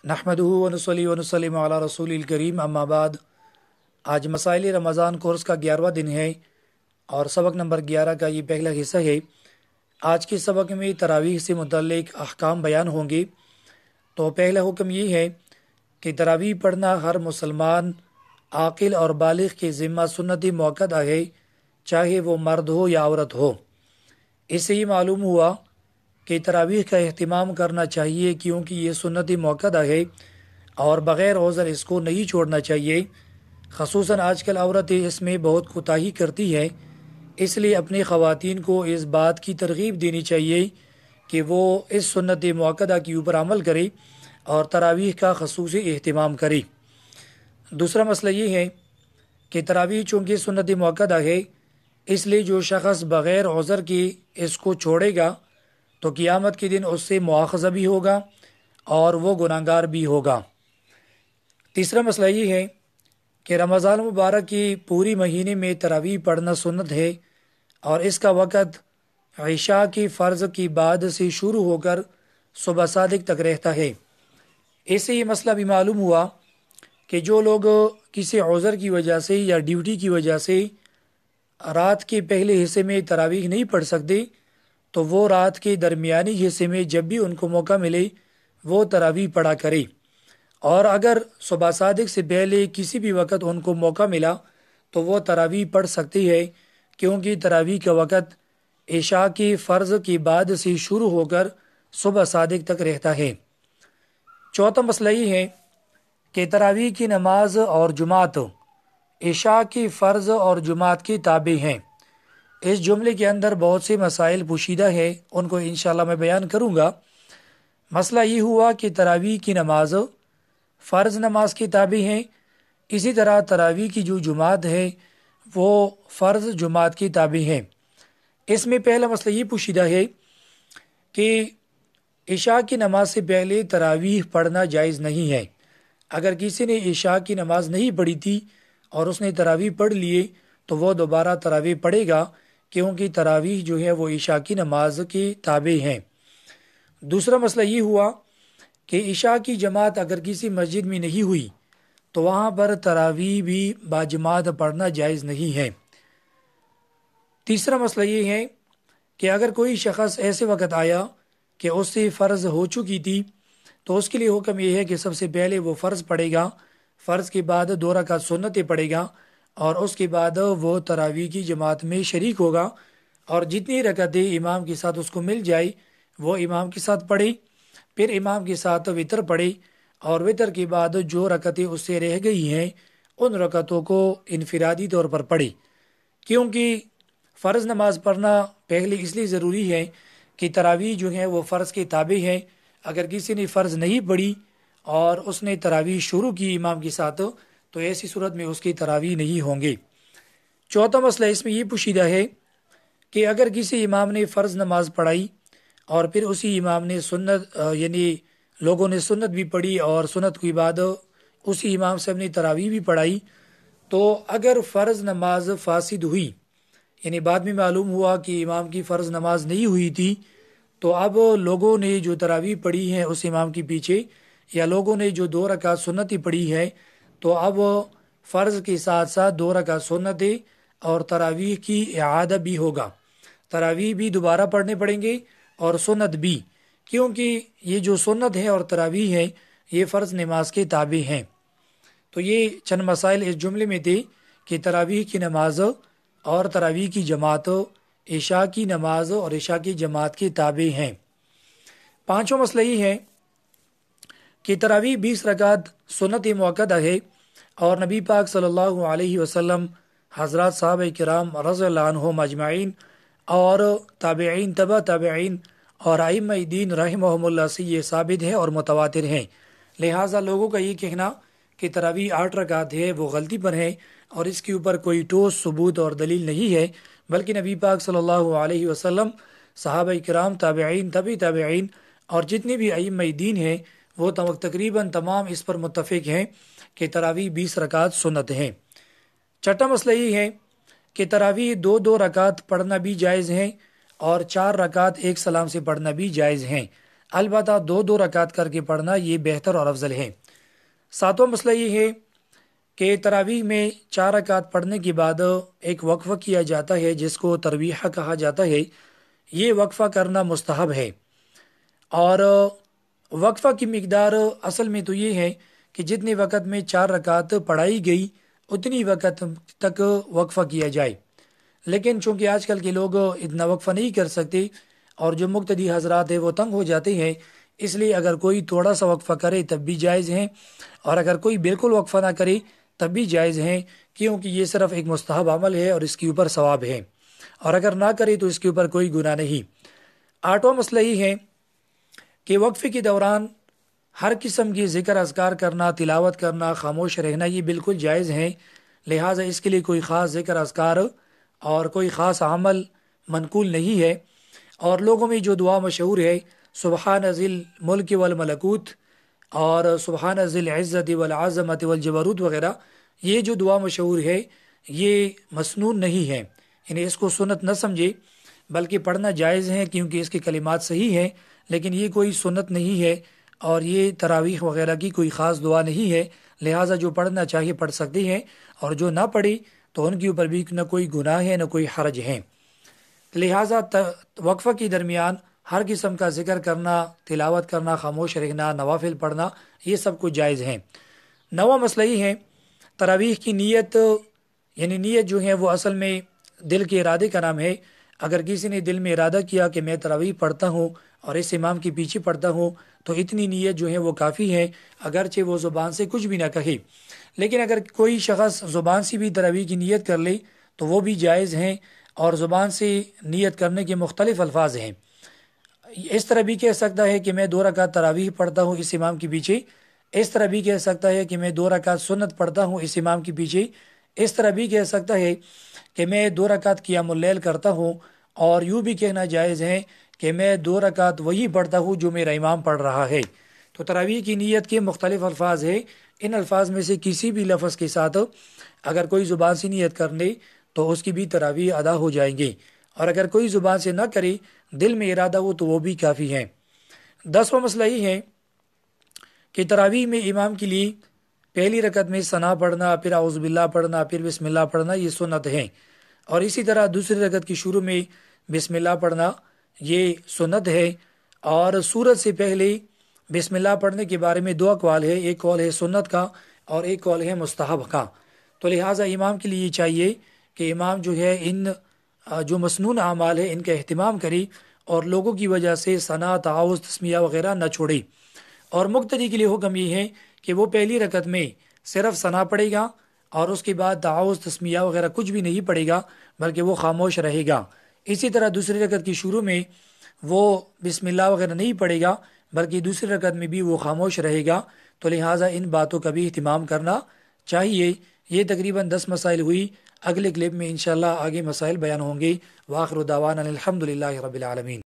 نحمدہ ونصلی ونسلم علی رسول الکریم اما بعد۔ آج مسائل رمضان کورس کا 11واں دن ہے اور سبق نمبر 11 کا یہ پہلا حصہ ہے۔ آج کے سبق میں تراویح سے متعلق احکام بیان ہوں گے۔ تو پہلا حکم یہ ہے کہ تراویح پڑھنا ہر مسلمان عاقل اور بالغ کے ذمہ سنتی موقع ہے، چاہے وہ مرد ہو یا عورت ہو۔ اس سے یہ معلوم ہوا کہ تراویح کا اہتمام کرنا چاہیے، کیونکہ یہ سنتی موقع ہے اور بغیر عذر اس کو نہیں چھوڑنا چاہیے۔ خصوصاً آج کل عورتیں اس میں بہت کوتاہی کرتی ہیں، اس لیے اپنی خواتین کو اس بات کی ترغیب دینی چاہیے کہ وہ اس سنت موقع کے اوپر عمل کرے اور تراویح کا خصوصی اہتمام کرے۔ دوسرا مسئلہ یہ ہے کہ تراویح چونکہ سنت موقع ہے، اس لیے جو شخص بغیر عذر کے اس کو چھوڑے گا تو قیامت کے دن اس سے مواخذہ بھی ہوگا اور وہ گناہگار بھی ہوگا۔ تیسرا مسئلہ یہ ہے کہ رمضان المبارک کی پوری مہینے میں تراویح پڑھنا سنت ہے اور اس کا وقت عشاء کی فرض کی بعد سے شروع ہو کر صبح صادق تک رہتا ہے۔ اس سے یہ مسئلہ بھی معلوم ہوا کہ جو لوگ کسی عذر کی وجہ سے یا ڈیوٹی کی وجہ سے رات کے پہلے حصے میں تراویح نہیں پڑھ سکتے تو وہ رات کے درمیانی حصے میں جب بھی ان کو موقع ملے وہ تراویح پڑھا کرے، اور اگر صبح صادق سے پہلے کسی بھی وقت ان کو موقع ملا تو وہ تراویح پڑھ سکتی ہے، کیونکہ تراویح کا وقت عشاء کی فرض کی بعد سے شروع ہو کر صبح صادق تک رہتا ہے۔ چوتھا مسئلہ یہ ہے کہ تراویح کی نماز اور جماعت عشاء کی فرض اور جماعت کی تابع ہیں۔ اس جملے کے اندر بہت سے مسائل پوشیدہ ہیں، ان کو انشاءاللہ میں بیان کروں گا۔ مسئلہ یہ ہوا کہ تراویح کی نماز فرض نماز کی تابع ہیں، اسی طرح تراویح کی جو جماعت ہے وہ فرض جماعت کی تابع ہیں۔ اس میں پہلا مسئلہ یہ پوشیدہ ہے کہ عشاء کی نماز سے پہلے تراویح پڑھنا جائز نہیں ہے۔ اگر کسی نے عشاء کی نماز نہیں پڑھی تھی اور اس نے تراویح پڑھ لیے تو وہ دوبارہ تراویح پڑھے گا، کیونکہ تراویح جو ہے وہ عشاء کی نماز کی تابع ہیں۔ دوسرا مسئلہ یہ ہوا کہ عشاء کی جماعت اگر کسی مسجد میں نہیں ہوئی تو وہاں پر تراویح بھی باجماعت پڑھنا جائز نہیں ہے۔ تیسرا مسئلہ یہ ہے کہ اگر کوئی شخص ایسے وقت آیا کہ اس سے فرض ہو چکی تھی تو اس کے لیے حکم یہ ہے کہ سب سے پہلے وہ فرض پڑھے گا، فرض کے بعد 2 رکعت سنتیں پڑھے گا اور اس کے بعد وہ تراویح کی جماعت میں شریک ہوگا، اور جتنی رکعتیں امام کے ساتھ اس کو مل جائے وہ امام کے ساتھ پڑھے، پھر امام کے ساتھ وطر پڑھے، اور وطر کے بعد جو رکعتیں اس سے رہ گئی ہیں ان رکعتوں کو انفرادی طور پر پڑھے، کیونکہ فرض نماز پڑھنا پہلے اس لیے ضروری ہے کہ تراویح جو ہے وہ فرض کے تابع ہے۔ اگر کسی نے فرض نہیں پڑھی اور اس نے تراویح شروع کی امام کے ساتھ تو ایسی صورت میں اس کی تراویح نہیں ہوں گے۔ چوتھا مسئلہ اس میں یہ پوشیدہ ہے کہ اگر کسی امام نے فرض نماز پڑھائی اور پھر اسی امام نے سنت یعنی لوگوں نے سنت بھی پڑھی اور سنت کے بعد اسی امام سے اپنی تراویح بھی پڑھائی، تو اگر فرض نماز فاسد ہوئی، یعنی بعد میں معلوم ہوا کہ امام کی فرض نماز نہیں ہوئی تھی، تو اب لوگوں نے جو تراویح پڑھی ہے اس امام کے پیچھے یا لوگوں نے جو 2 رکعت سنتیں پڑھی ہے تو اب فرض کے ساتھ ساتھ 2 رکعت سنتیں اور تراویح کی اعادہ بھی ہوگا، تراویح بھی دوبارہ پڑھنے پڑیں گے اور سنت بھی، کیونکہ یہ جو سنت ہے اور تراویح ہے یہ فرض نماز کے تابع ہیں۔ تو یہ چند مسائل اس جملے میں تھے کہ تراویح کی نماز اور تراویح کی جماعت عشاء کی نماز اور عشاء کی جماعت کے تابع ہیں۔ پانچواں مسئلہ یہ ہے کہ تراویح 20 رکعت سنت موقع ہے، اور نبی پاک صلی اللہ علیہ وسلم، حضرات صحابہ کرام رضی اللہ عنہم اجمعین اور تابعین، تبع تابعین اور ائمہ دین رحمہم اللہ سے یہ ثابت ہے اور متواتر ہیں۔ لہٰذا لوگوں کا یہ کہنا کہ تراویح 8 رکعت ہے وہ غلطی پر ہے اور اس کے اوپر کوئی ٹھوس ثبوت اور دلیل نہیں ہے، بلکہ نبی پاک صلی اللہ علیہ وسلم، صحابہ کرام، تابعین، تبع تابعین اور جتنے بھی ائمہ دین ہیں وہ تقریباً تمام اس پر متفق ہیں کہ تراویح 20 رکعت سنت ہیں۔ چھٹا مسئلہ یہ ہے کہ تراویح 2 رکعت پڑھنا بھی جائز ہیں اور 4 رکعت ایک سلام سے پڑھنا بھی جائز ہیں۔ البتہ 2 رکعت کر کے پڑھنا یہ بہتر اور افضل ہے۔ 7واں مسئلہ یہ ہے کہ تراویح میں 4 رکعت پڑھنے کے بعد ایک وقفہ کیا جاتا ہے جس کو ترویحہ کہا جاتا ہے۔ یہ وقفہ کرنا مستحب ہے، اور وقفہ کی مقدار اصل میں تو یہ ہے کہ جتنے وقت میں 4 رکعت پڑھائی گئی اتنی وقت تک وقفہ کیا جائے، لیکن چونکہ آج کل کے لوگ اتنا وقفہ نہیں کر سکتے اور جو مقتدی حضرات ہیں وہ تنگ ہو جاتے ہیں، اس لیے اگر کوئی تھوڑا سا وقفہ کرے تب بھی جائز ہیں، اور اگر کوئی بالکل وقفہ نہ کرے تب بھی جائز ہیں، کیونکہ یہ صرف ایک مستحب عمل ہے اور اس کے اوپر ثواب ہے، اور اگر نہ کرے تو اس کے اوپر کوئی گناہ نہیں۔ 8واں مسئلہ یہ ہے کہ وقفے کے دوران ہر قسم کی ذکر اذکار کرنا، تلاوت کرنا، خاموش رہنا یہ بالکل جائز ہیں، لہٰذا اس کے لیے کوئی خاص ذکر اذکار اور کوئی خاص عمل منقول نہیں ہے۔ اور لوگوں میں جو دعا مشہور ہے سبحان ذی الملک والملکوت اور سبحان ذی العزت والعظمت والجبروت وغیرہ، یہ جو دعا مشہور ہے یہ مسنون نہیں ہے، یعنی اس کو سنت نہ سمجھے بلکہ پڑھنا جائز ہے کیونکہ اس کے کلمات صحیح ہیں، لیکن یہ کوئی سنت نہیں ہے اور یہ تراویح وغیرہ کی کوئی خاص دعا نہیں ہے، لہٰذا جو پڑھنا چاہیے پڑھ سکتے ہیں، اور جو نہ پڑھی تو ان کے اوپر بھی نہ کوئی گناہ ہے نہ کوئی حرج ہے۔ لہٰذا وقفہ کے درمیان ہر قسم کا ذکر کرنا، تلاوت کرنا، خاموش رہنا، نوافل پڑھنا یہ سب کچھ جائز ہیں۔ 9واں مسئلہ یہ ہے تراویح کی نیت، یعنی نیت جو ہے وہ اصل میں دل کے ارادے کا نام ہے۔ اگر کسی نے دل میں ارادہ کیا کہ میں تراویح پڑھتا ہوں اور اس امام کے پیچھے پڑھتا ہوں تو اتنی نیت جو ہے وہ کافی ہے، اگرچہ وہ زبان سے کچھ بھی نہ کہے، لیکن اگر کوئی شخص زبان سے بھی تراویح کی نیت کر لے تو وہ بھی جائز ہیں، اور زبان سے نیت کرنے کے مختلف الفاظ ہیں۔ اس طرح بھی کہہ سکتا ہے کہ میں 2 رکعت تراویح پڑھتا ہوں اس امام کے پیچھے، اس طرح بھی کہہ سکتا ہے کہ میں 2 رکعت سنت پڑھتا ہوں اس امام کے پیچھے، اس طرح بھی کہہ سکتا ہے کہ میں 2 رکعت قیام اللیل کرتا ہوں، اور یوں بھی کہنا جائز ہے کہ میں 2 رکعت وہی پڑھتا ہوں جو میرا امام پڑھ رہا ہے۔ تو تراویح کی نیت کے مختلف الفاظ ہیں، ان الفاظ میں سے کسی بھی لفظ کے ساتھ اگر کوئی زبان سے نیت کر لے تو اس کی بھی تراویح ادا ہو جائیں گے، اور اگر کوئی زبان سے نہ کرے دل میں ارادہ ہو تو وہ بھی کافی ہے۔ 10واں مسئلہ یہ ہے کہ تراویح میں امام کے لیے پہلی رکعت میں ثنا پڑھنا، پھر اعوذ باللہ پڑھنا، پھر بسم اللہ پڑھنا یہ سنت ہے، اور اسی طرح دوسری رکعت کی شروع میں بسم اللہ پڑھنا یہ سنت ہے، اور سورت سے پہلے بسم اللہ پڑھنے کے بارے میں 2 اقوال ہے، ایک قول ہے سنت کا اور ایک قول ہے مستحب کا۔ تو لہٰذا امام کے لیے چاہیے کہ امام جو ہے ان جو مسنون اعمال ہے ان کا اہتمام کرے اور لوگوں کی وجہ سے ثنا، تعاوذ، تسمیہ وغیرہ نہ چھوڑے، اور مقتدی کے لیے حکم یہ ہے کہ وہ پہلی رکعت میں صرف ثنا پڑھے گا اور اس کے بعد تعاوذ، تسمیہ وغیرہ کچھ بھی نہیں پڑھے گا بلکہ وہ خاموش رہے گا۔ اسی طرح دوسری رکعت کی شروع میں وہ بسم اللہ وغیرہ نہیں پڑھے گا بلکہ دوسری رکعت میں بھی وہ خاموش رہے گا، تو لہٰذا ان باتوں کا بھی اہتمام کرنا چاہیے۔ یہ تقریباً 10 مسائل ہوئی، اگلے کلپ میں انشاءاللہ آگے مسائل بیان ہوں گے۔ وآخر دعوانا الحمدللہ رب العالمین۔